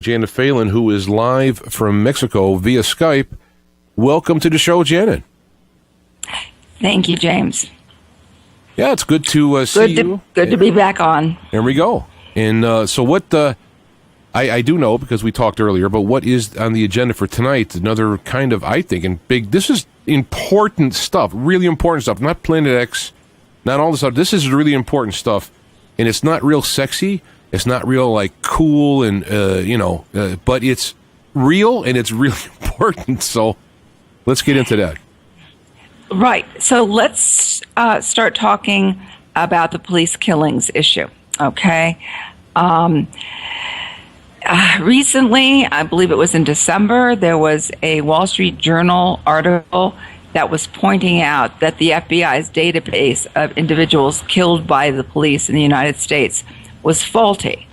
Janet Phalen, who is live from Mexico via Skype. Welcome to the show, Janet. Thank you, James. Yeah, it's good to see you. Good to be back on. There we go. And so what I do know, because we talked earlier, but what is on the agenda for tonight? Another kind of, I think, and big, this is important stuff, really important stuff, not Planet X, not all this stuff. This is really important stuff, and it's not real sexy. It's not real, like, cool and, but it's real and it's really important. So let's get into that. Right. So let's start talking about the police killings issue, okay? Recently, I believe it was in December, there was a Wall Street Journal article that was pointing out that the FBI's database of individuals killed by the police in the United States was faulty,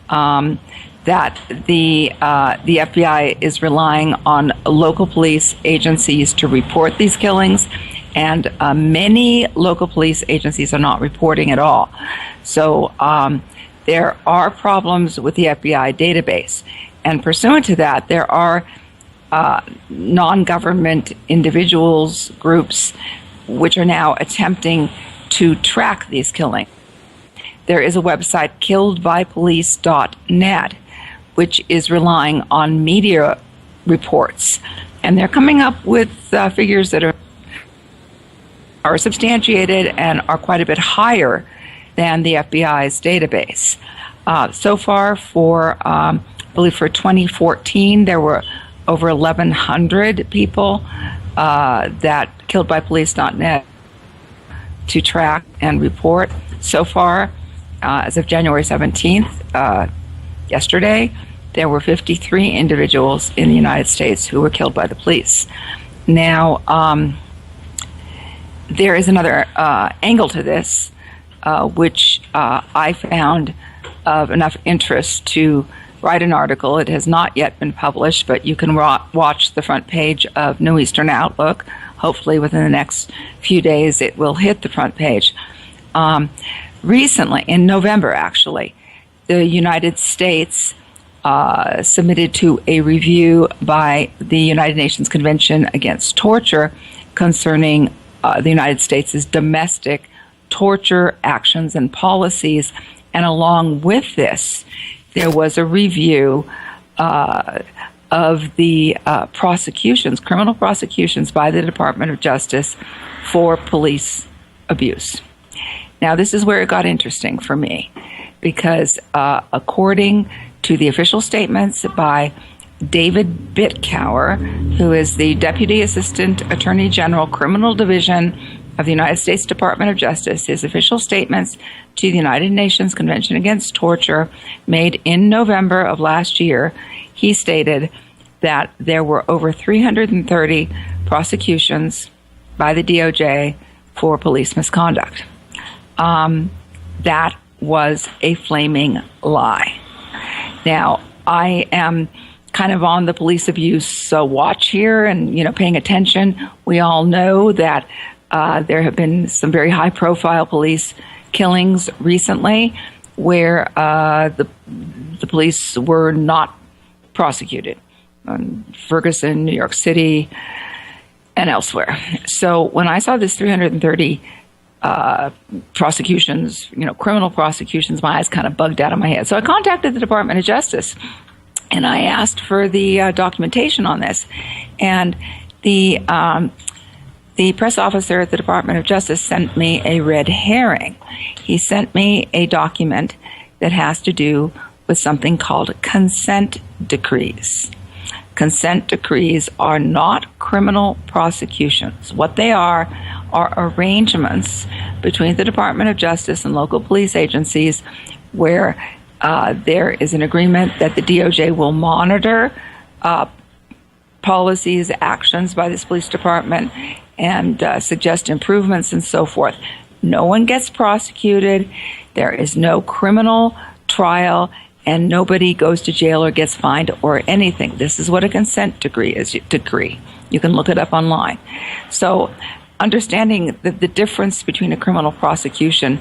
that the FBI is relying on local police agencies to report these killings, and many local police agencies are not reporting at all. So there are problems with the FBI database, and pursuant to that, there are non-government individuals, groups, which are now attempting to track these killings. There is a website, killedbypolice.net, which is relying on media reports. And they're coming up with figures that are substantiated and are quite a bit higher than the FBI's database. So far, I believe for 2014, there were over 1,100 people that killedbypolice.net to track and report. So far, as of January 17th, yesterday, there were 53 individuals in the United States who were killed by the police. Now, there is another angle to this, which I found of enough interest to write an article. It has not yet been published, but you can watch the front page of New Eastern Outlook. Hopefully within the next few days it will hit the front page. Recently, in November actually, the United States submitted to a review by the United Nations Convention Against Torture concerning the United States' domestic torture actions and policies. And along with this, there was a review of the prosecutions, criminal prosecutions by the Department of Justice for police abuse. Now, this is where it got interesting for me, because according to the official statements by David Bitcower, who is the Deputy Assistant Attorney General, Criminal Division of the United States Department of Justice, his official statements to the United Nations Convention Against Torture made in November of last year, he stated that there were over 330 prosecutions by the DOJ for police misconduct. That was a flaming lie. Now, I am kind of on the police abuse watch here and, paying attention. We all know that there have been some very high-profile police killings recently where the police were not prosecuted. Ferguson, New York City, and elsewhere. So when I saw this 330 prosecutions, criminal prosecutions, my eyes kind of bugged out of my head. So I contacted the Department of Justice, and I asked for the documentation on this. And the press officer at the Department of Justice sent me a red herring. He sent me a document that has to do with something called consent decrees. Consent decrees are not criminal prosecutions. What they are arrangements between the Department of Justice and local police agencies where there is an agreement that the DOJ will monitor policies, actions by this police department, and suggest improvements and so forth. No one gets prosecuted. There is no criminal trial, and nobody goes to jail or gets fined or anything. This is what a consent decree is. You can look it up online. So understanding the difference between a criminal prosecution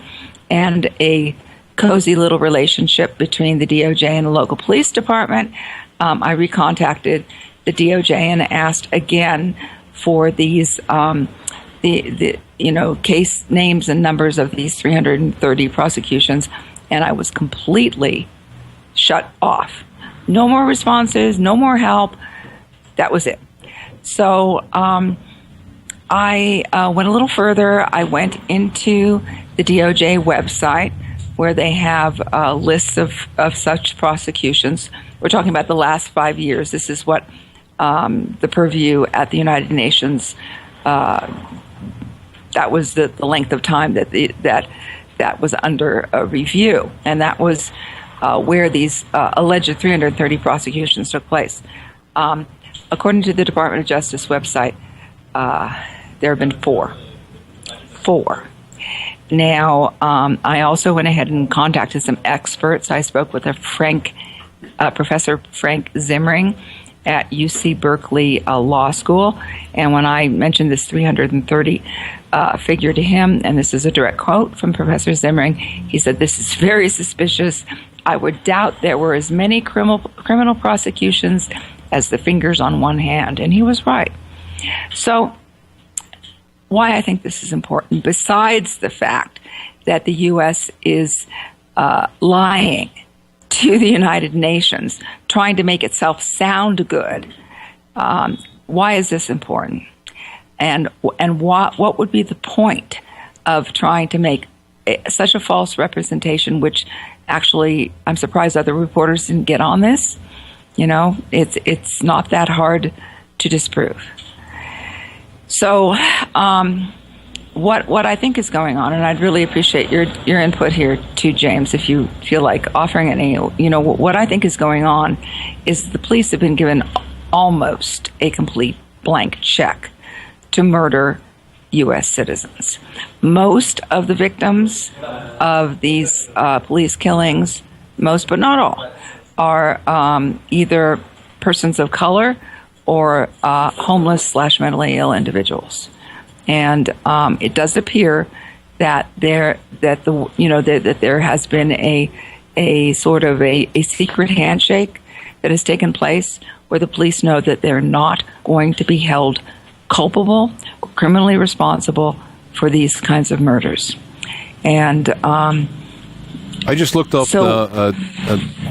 and a cozy little relationship between the DOJ and the local police department, I recontacted the DOJ and asked again for these the case names and numbers of these 330 prosecutions, and I was completely shut off. No more responses, no more help. That was it. So I went a little further. I went into the DOJ website where they have lists of such prosecutions. We're talking about the last 5 years. This is what the purview at the United Nations, that was the length of time that was under review. And that was where these alleged 330 prosecutions took place. According to the Department of Justice website, there have been four. Now, I also went ahead and contacted some experts. I spoke with Professor Frank Zimmering at UC Berkeley Law School. And when I mentioned this 330 figure to him, and this is a direct quote from Professor Zimmering, he said, "This is very suspicious. I would doubt there were as many criminal prosecutions as the fingers on one hand." And he was right. So why I think this is important, besides the fact that the U.S. is lying to the United Nations, trying to make itself sound good, why is this important? And what would be the point of trying to make such a false representation, which actually I'm surprised other reporters didn't get on this. It's not that hard to disprove. So what I think is going on, and I'd really appreciate your input here too, James, if you feel like offering any, what I think is going on is the police have been given almost a complete blank check to murder U.S. citizens. Most of the victims of these police killings, most but not all, are either persons of color or homeless/mentally ill individuals, and it does appear that there has been a sort of a secret handshake that has taken place where the police know that they're not going to be held culpable or criminally responsible for these kinds of murders. And I just looked up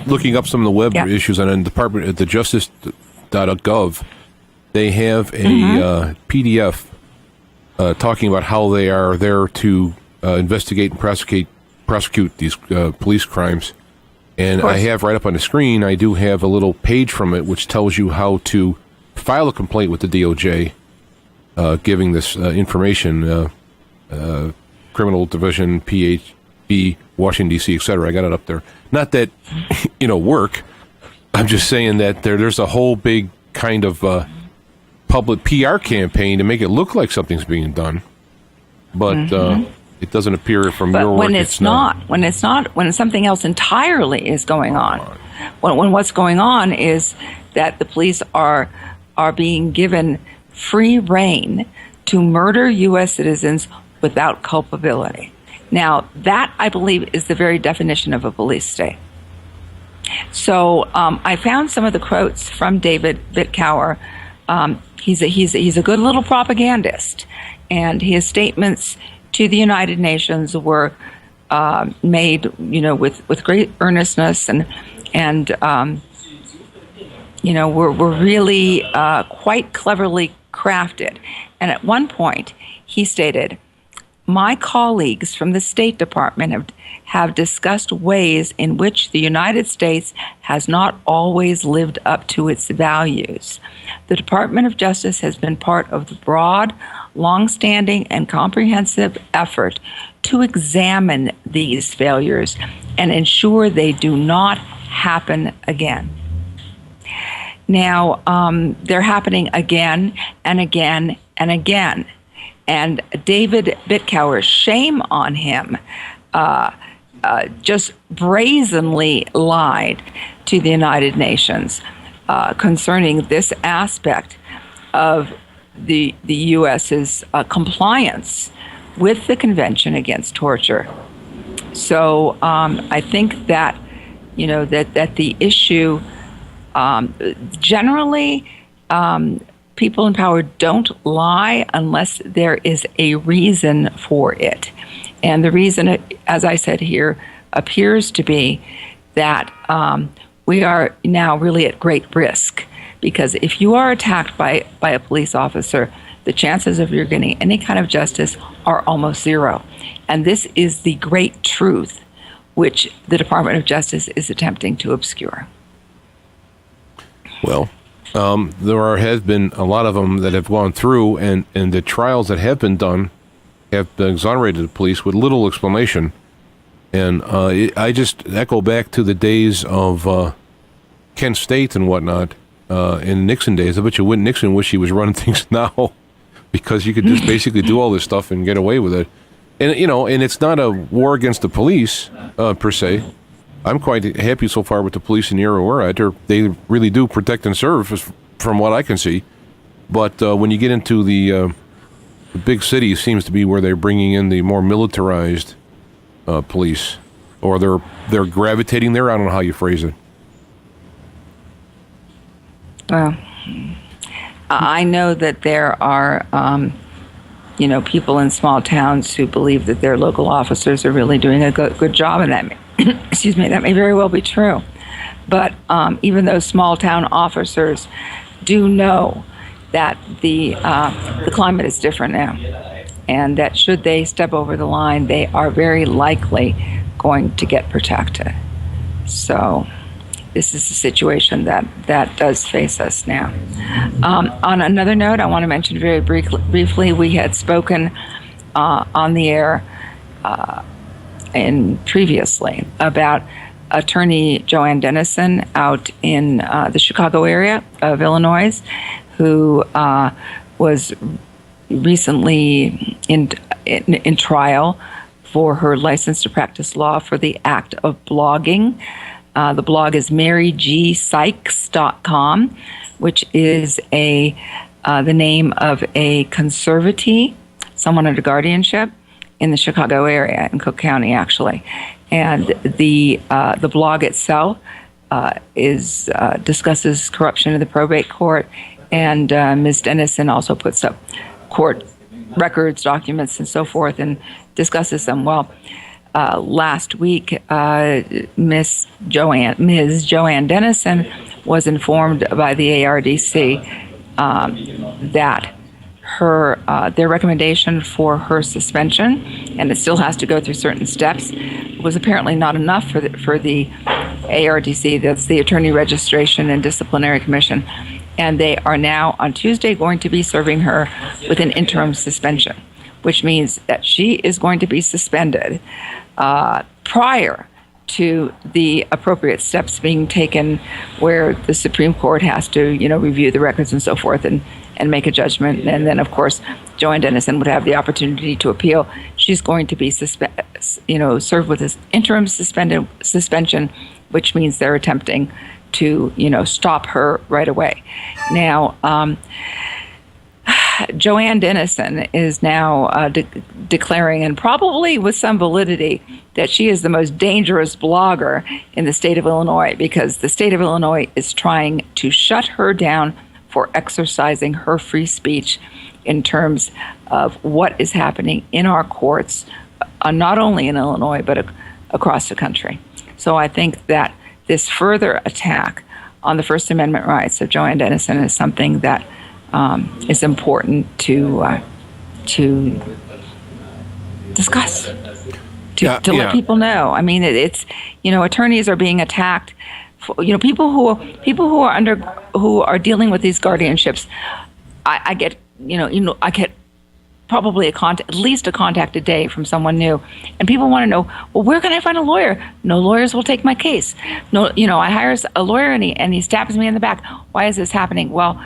looking up some of the web issues on the Department at the Justice.gov. They have a PDF talking about how they are there to investigate and prosecute these police crimes. And I have right up on the screen, I do have a little page from it which tells you how to file a complaint with the DOJ, giving this information, Criminal Division, PHB, Washington, D.C., etc. I got it up there. Not that, work. I'm just saying that there's a whole big kind of public PR campaign to make it look like something's being done. But it doesn't appear from your work. When it's not, when something else entirely is going on. When what's going on is that the police are being given free rein to murder U.S. citizens without culpability. Now, that, I believe, is the very definition of a police state. So I found some of the quotes from David Bitcower. He's a good little propagandist, and his statements to the United Nations were made, with great earnestness and were really quite cleverly crafted. And at one point, he stated, "My colleagues from the State Department have discussed ways in which the United States has not always lived up to its values. The Department of Justice has been part of the broad, long-standing, and comprehensive effort to examine these failures and ensure they do not happen again." Now, they're happening again and again and again. And David Bitcower, shame on him, just brazenly lied to the United Nations concerning this aspect of the U.S.'s compliance with the Convention Against Torture. So I think that, that the issue, generally, people in power don't lie unless there is a reason for it. And the reason, as I said here, appears to be that we are now really at great risk. Because if you are attacked by a police officer, the chances of you getting any kind of justice are almost zero. And this is the great truth which the Department of Justice is attempting to obscure. Well, has been a lot of them that have gone through, and the trials that have been done have exonerated the police with little explanation. And I just echo back to the days of Kent State and whatnot, in Nixon days. I bet you Nixon wish he was running things now, because you could just basically do all this stuff and get away with it. And, and it's not a war against the police, per se. I'm quite happy so far with the police in the era we're at. They really do protect and serve, from what I can see. But when you get into the big cities, seems to be where they're bringing in the more militarized police, or they're gravitating there. I don't know how you phrase it. Well, I know that there are, people in small towns who believe that their local officers are really doing a good job, and that, excuse me, that may very well be true. But even those small town officers do know that the climate is different now, and that should they step over the line, they are very likely going to get protected. So this is a situation that does face us now. On another note, I want to mention very briefly, we had spoken on the air previously about attorney Joanne Dennison out in the Chicago area of Illinois, who was recently in trial for her license to practice law for the act of blogging. The blog is marygSykes.com, which is the name of a conservatee, someone under guardianship in the Chicago area, in Cook County, actually. And the blog itself discusses corruption in the probate court, and Ms. Dennison also puts up court records, documents, and so forth, and discusses them. Well, last week, Ms. Joanne Dennison was informed by the ARDC that their recommendation for her suspension, and it still has to go through certain steps, was apparently not enough for the ARDC. That's the Attorney Registration and Disciplinary Commission, and they are now on Tuesday going to be serving her with an interim suspension, which means that she is going to be suspended prior to the appropriate steps being taken, where the Supreme Court has to, review the records and so forth and make a judgment. And then, of course, Joanne Dennison would have the opportunity to appeal. She's going to be served with this interim suspension, which means they're attempting to, stop her right away. Now, Joanne Dennison is now declaring, and probably with some validity, that she is the most dangerous blogger in the state of Illinois, because the state of Illinois is trying to shut her down for exercising her free speech in terms of what is happening in our courts, not only in Illinois, but across the country. So I think that this further attack on the First Amendment rights of Joanne Dennison is something that is important to discuss, to let people know. I mean, it's attorneys are being attacked. People who are dealing with these guardianships. I get I get probably at least a contact a day from someone new, and people want to know, well, where can I find a lawyer? No lawyers will take my case. No, I hire a lawyer and he stabs me in the back. Why is this happening? Well,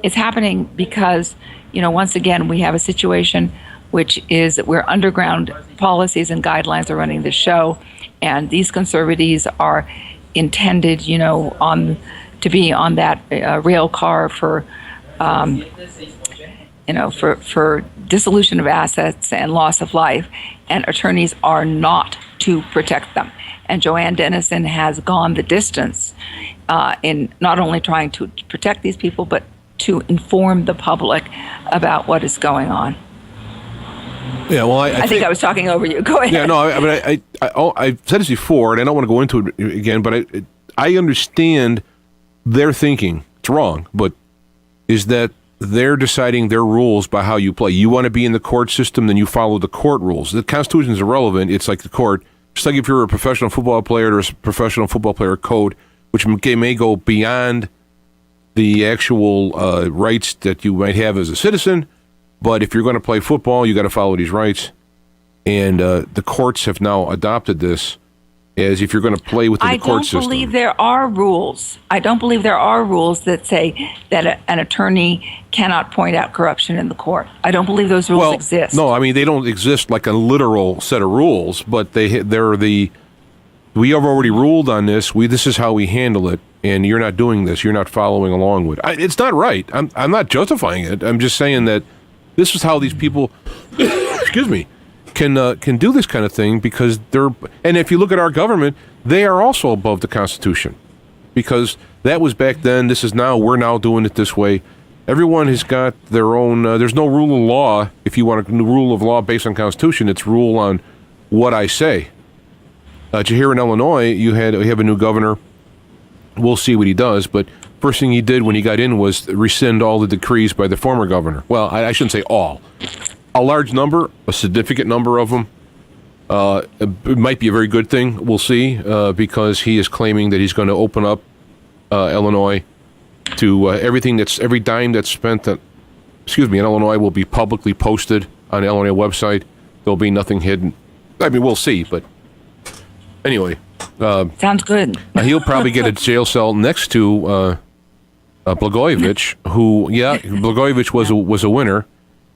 it's happening because, once again, we have a situation which is where underground policies and guidelines are running the show, and these conservatives are intended, to be on that rail car for for dissolution of assets and loss of life, and attorneys are not to protect them. And Joanne Dennison has gone the distance in not only trying to protect these people, but to inform the public about what is going on. Yeah, well, I think I was talking over you. Go ahead. Yeah, no, I've said this before, and I don't want to go into it again, but I understand their thinking. It's wrong, but is that they're deciding their rules by how you play. You want to be in the court system, then you follow the court rules. The Constitution is irrelevant. It's like the court. Just like if you're a professional football player, there's a professional football player code, which may go beyond the actual rights that you might have as a citizen. But if you're going to play football, you got to follow these rights. And the courts have now adopted this as if you're going to play within the court system. I don't believe there are rules. I don't believe there are rules that say that an attorney cannot point out corruption in the court. I don't believe those rules exist. No, I mean, they don't exist like a literal set of rules, but we have already ruled on this. This is how we handle it, and you're not doing this. You're not following along with it. It's not right. I'm not justifying it. I'm just saying that this is how these people, excuse me, can do this kind of thing because and if you look at our government, they are also above the Constitution because that was back then. This is now. We're now doing it this way. Everyone has got their own. There's no rule of law. If you want a rule of law based on Constitution, it's rule on what I say. Here in Illinois, we have a new governor. We'll see what he does, but first thing he did when he got in was rescind all the decrees by the former governor. Well, I shouldn't say all. A large number, a significant number of them. It might be a very good thing. We'll see, because he is claiming that he's going to open up Illinois to every dime that's spent in Illinois will be publicly posted on the Illinois website. There'll be nothing hidden. I mean, we'll see, but anyway. Sounds good. He'll probably get a jail cell next to Blagojevich, who, Blagojevich was a winner.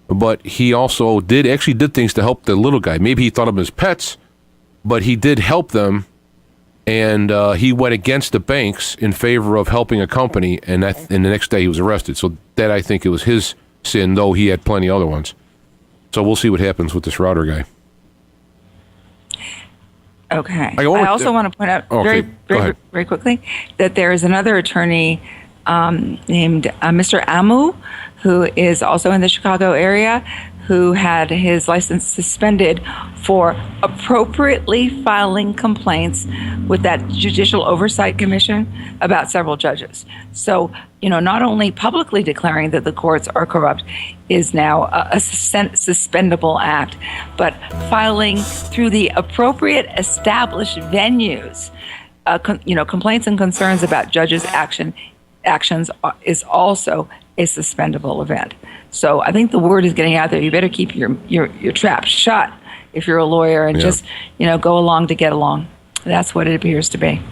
But he also did things to help the little guy. Maybe he thought of them as pets, but he did help them, and he went against the banks in favor of helping a company, and the next day he was arrested. So that, I think, it was his sin, though he had plenty other ones. So we'll see what happens with this router guy. Okay. I also want to point out very quickly that there is another attorney named Mr. Amu, who is also in the Chicago area, who had his license suspended for appropriately filing complaints with that Judicial Oversight Commission about several judges. So, not only publicly declaring that the courts are corrupt is now a suspendable act, but filing through the appropriate established venues, complaints and concerns about judges' actions is also a suspendable event. So I think the word is getting out there. You better keep your trap shut if you're a lawyer and just go along to get along. That's what it appears to be.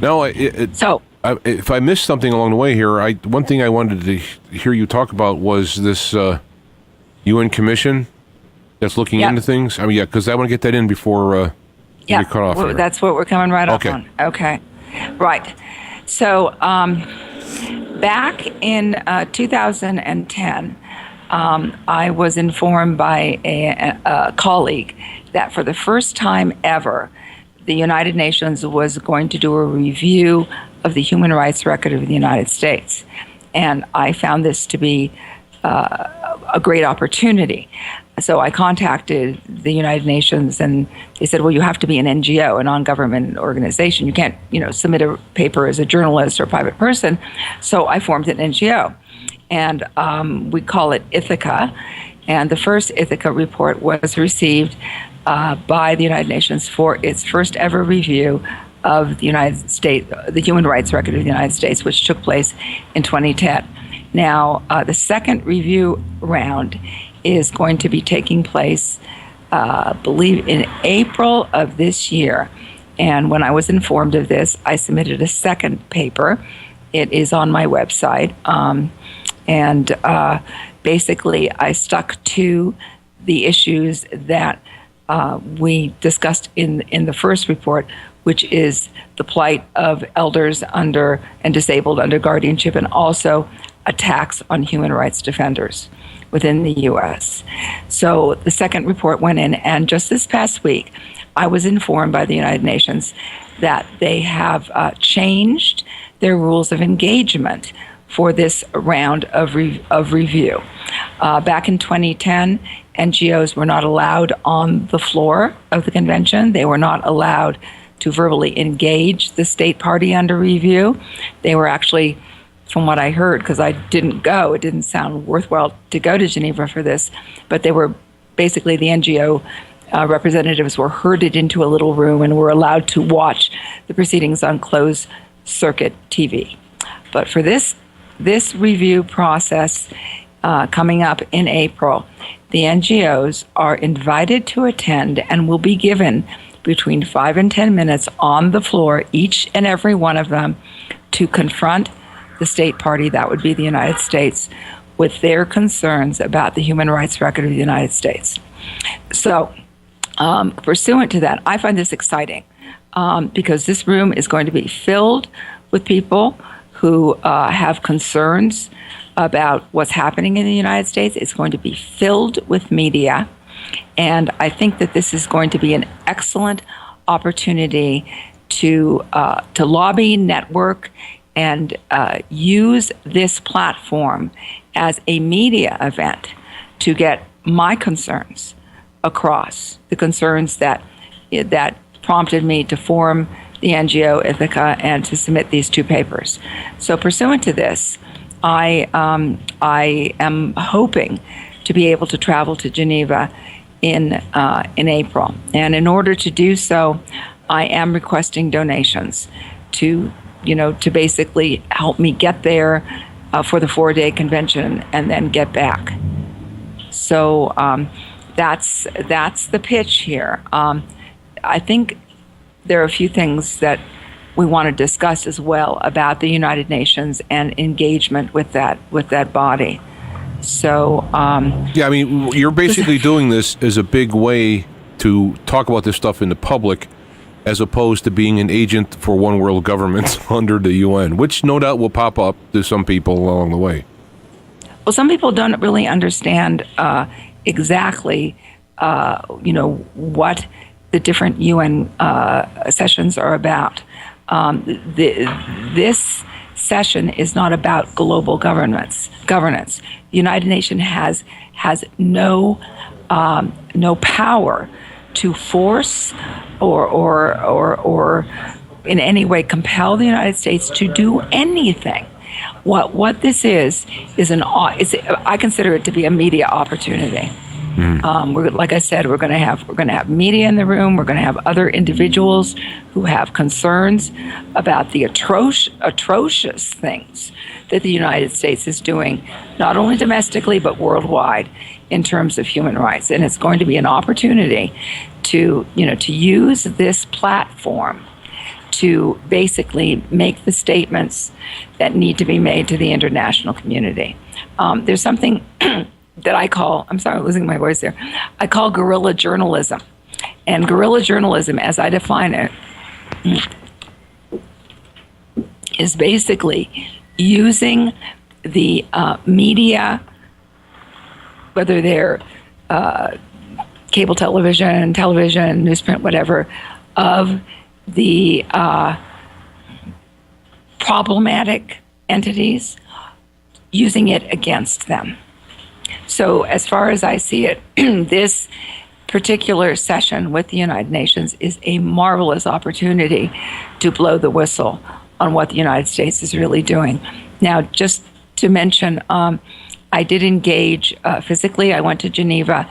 No, if I missed something along the way here, one thing I wanted to hear you talk about was this UN commission that's looking into things. I mean, because I want to get that in before we cut off. Well, that's what we're coming right up on. Okay, right. So back in 2010, I was informed by a colleague that for the first time ever, the United Nations was going to do a review of the human rights record of the United States. And I found this to be a great opportunity. So I contacted the United Nations, and they said, well, you have to be an NGO, a non-government organization. You can't, submit a paper as a journalist or a private person. So I formed an NGO, and we call it Ithaca. And the first Ithaca report was received by the United Nations for its first ever review of the United States, the human rights record of the United States, which took place in 2010. Now, the second review round is going to be taking place, I believe, in April of this year. And when I was informed of this, I submitted a second paper. It is on my website. Basically, I stuck to the issues that we discussed in the first report, which is the plight of elders under and disabled under guardianship, and also attacks on human rights defenders within the U.S. So the second report went in, and just this past week, I was informed by the United Nations that they have changed their rules of engagement for this round of review. Back in 2010, NGOs were not allowed on the floor of the convention. They were not allowed to verbally engage the state party under review. They were actually, from what I heard, because I didn't go, it didn't sound worthwhile to go to Geneva for this, but they were basically, the NGO representatives were herded into a little room and were allowed to watch the proceedings on closed circuit TV. But for this review process coming up in April, the NGOs are invited to attend and will be given between 5 and 10 minutes on the floor, each and every one of them, to confront the state party, that would be the United States, with their concerns about the human rights record of the United States. So, pursuant to that, I find this exciting because this room is going to be filled with people who have concerns about what's happening in the United States. It's going to be filled with media. And I think that this is going to be an excellent opportunity to lobby, network, and use this platform as a media event to get my concerns across, the concerns that prompted me to form the NGO Ithaca and to submit these two papers. So pursuant to this, I am hoping to be able to travel to Geneva in April. And in order to do so, I am requesting donations to basically help me get there for the 4-day convention and then get back. So that's the pitch here. I think there are a few things that we want to discuss as well about the United Nations and engagement with that body. So yeah, I mean, you're basically doing this as a big way to talk about this stuff in the public, as opposed to being an agent for one world government under the UN, which no doubt will pop up to some people along the way. Well, some people don't really understand exactly, what the different UN sessions are about. This session is not about global governance. The United Nations has no power to force or in any way compel the United States to do anything. What this is I consider it to be a media opportunity. Like I said, we're going to have media in the room. We're going to have other individuals who have concerns about the atrocious things that the United States is doing, not only domestically but worldwide, in terms of human rights. And it's going to be an opportunity to use this platform to basically make the statements that need to be made to the international community. There's something that I call, I'm sorry, I'm losing my voice there, I call guerrilla journalism. And guerrilla journalism, as I define it, is basically using the media, whether they're cable television, newsprint, whatever, of the problematic entities, using it against them. So as far as I see it, this particular session with the United Nations is a marvelous opportunity to blow the whistle on what the United States is really doing. Now, just to mention, I did engage physically. I went to Geneva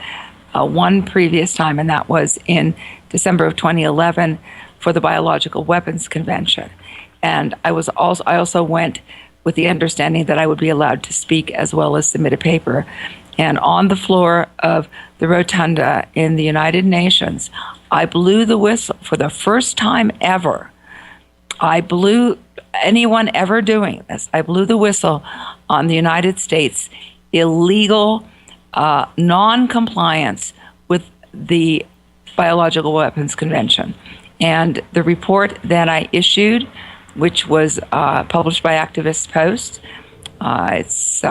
one previous time, and that was in December of 2011 for the Biological Weapons Convention. And I also went with the understanding that I would be allowed to speak as well as submit a paper. And on the floor of the rotunda in the United Nations, I blew the whistle for the first time ever. Anyone ever doing this, I blew the whistle on the United States' illegal non-compliance with the Biological Weapons Convention. And the report that I issued, which was published by Activist Post, it's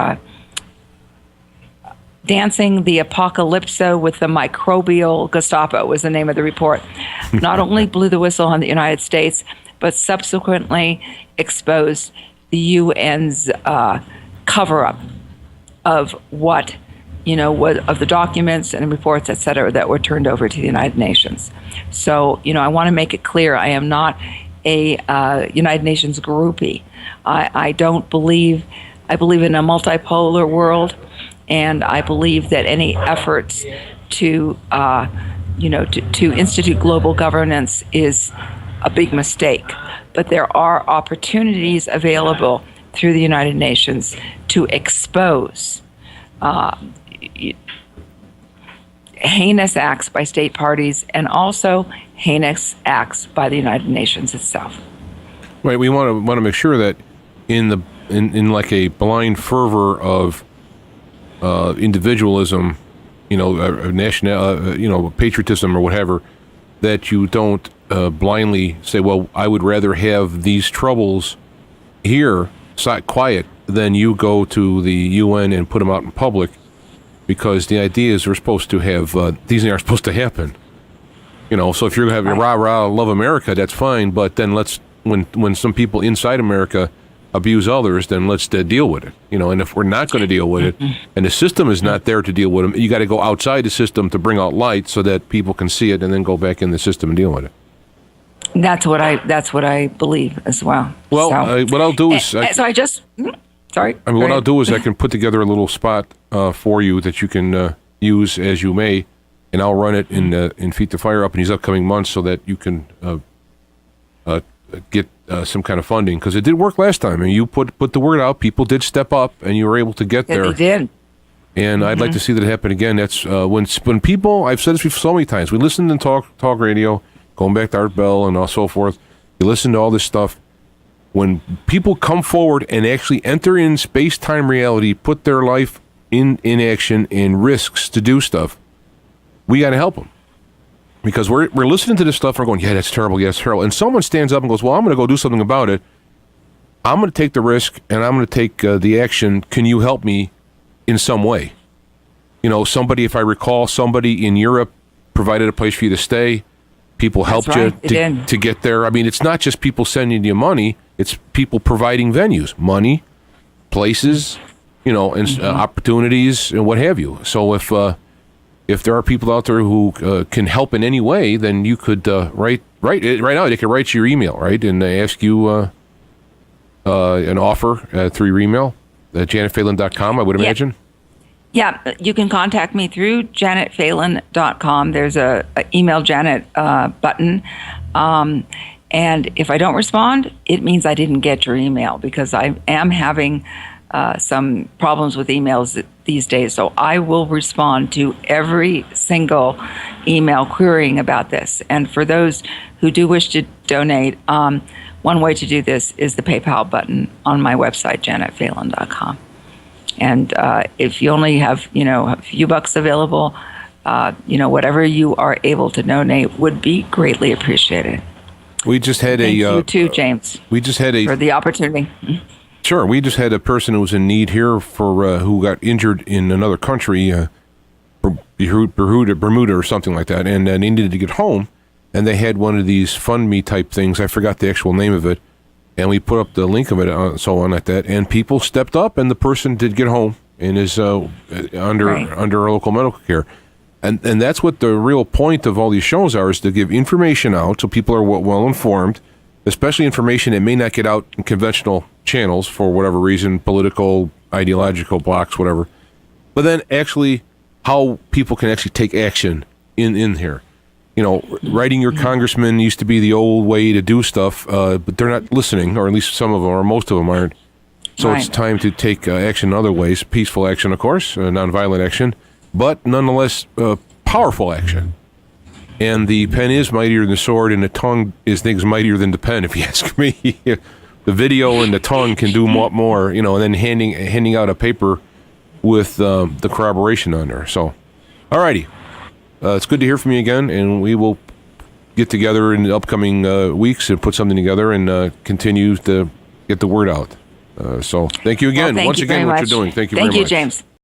Dancing the Apocalypso with the Microbial Gestapo was the name of the report. Not only blew the whistle on the United States, but subsequently exposed the UN's cover-up of what, of the documents and reports, et cetera, that were turned over to the United Nations. So, I want to make it clear, I am not a United Nations groupie. I believe in a multipolar world, and I believe that any efforts to institute global governance is a big mistake. But there are opportunities available through the United Nations to expose heinous acts by state parties and also heinous acts by the United Nations itself. Right. We want to make sure that in like a blind fervor of individualism, national, patriotism or whatever, that you don't blindly say, well, I would rather have these troubles here, quiet, than you go to the UN and put them out in public, because the idea is we're supposed to have, these aren't supposed to happen. So if you're going to have your rah-rah, love America, that's fine, but then when some people inside America abuse others, then let's deal with it. And if we're not going to deal with it, and the system is not there to deal with them, you got to go outside the system to bring out light so that people can see it and then go back in the system and deal with it. That's what I believe as well. Well, what I'll do is... Sorry. What I'll do is I can put together a little spot for you that you can use as you may, and I'll run it in Feet to Fire up in these upcoming months so that you can get some kind of funding, because it did work last time, and you put the word out. People did step up, and you were able to get there. They did. And I'd like to see that happen again. That's when people. I've said this so many times. We listen to talk radio, going back to Art Bell and so forth. You listen to all this stuff. When people come forward and actually enter in space-time reality, put their life in action and risks to do stuff, we got to help them. Because we're listening to this stuff and we're going, yeah, that's terrible, yeah, that's terrible. And someone stands up and goes, well, I'm going to go do something about it. I'm going to take the risk and I'm going to take the action. Can you help me in some way? Somebody, if I recall, somebody in Europe provided a place for you to stay. People helped you to get there. I mean, it's not just people sending you money. It's people providing venues, money, places, and opportunities and what have you. So if there are people out there who can help in any way, then you could right now they could write you your email, right, and ask you an offer through your email at janetphalen.com, I would imagine. Yeah, you can contact me through janetphalen.com. There's a email Janet button. And if I don't respond, it means I didn't get your email, because I am having some problems with emails these days. So I will respond to every single email querying about this. And for those who do wish to donate, one way to do this is the PayPal button on my website, janetphalen.com. And if you only have, a few bucks available, whatever you are able to donate would be greatly appreciated. We just had Thank you too, James. We just had for the opportunity. Sure, we just had a person who was in need here for who got injured in another country, Bermuda or something like that, and they needed to get home, and they had one of these Fund Me type things. I forgot the actual name of it, and we put up the link of it, so on like that, and people stepped up, and the person did get home and is under local medical care. And that's what the real point of all these shows are, is to give information out so people are well informed, especially information that may not get out in conventional channels for whatever reason, political, ideological blocks, whatever. But then actually how people can actually take action in here. Writing your congressman used to be the old way to do stuff, but they're not listening, or at least some of them, or most of them aren't. So It's time to take action in other ways, peaceful action, of course, nonviolent action, but nonetheless, powerful action. And the pen is mightier than the sword, and the tongue is things mightier than the pen, if you ask me. The video and the tongue can do more, and then handing out a paper with the corroboration on there. So, all righty. it's good to hear from you again, and we will get together in the upcoming weeks and put something together and continue to get the word out. So thank you again. Well, Once again, what you're doing. Thank you very much. Thank you, James.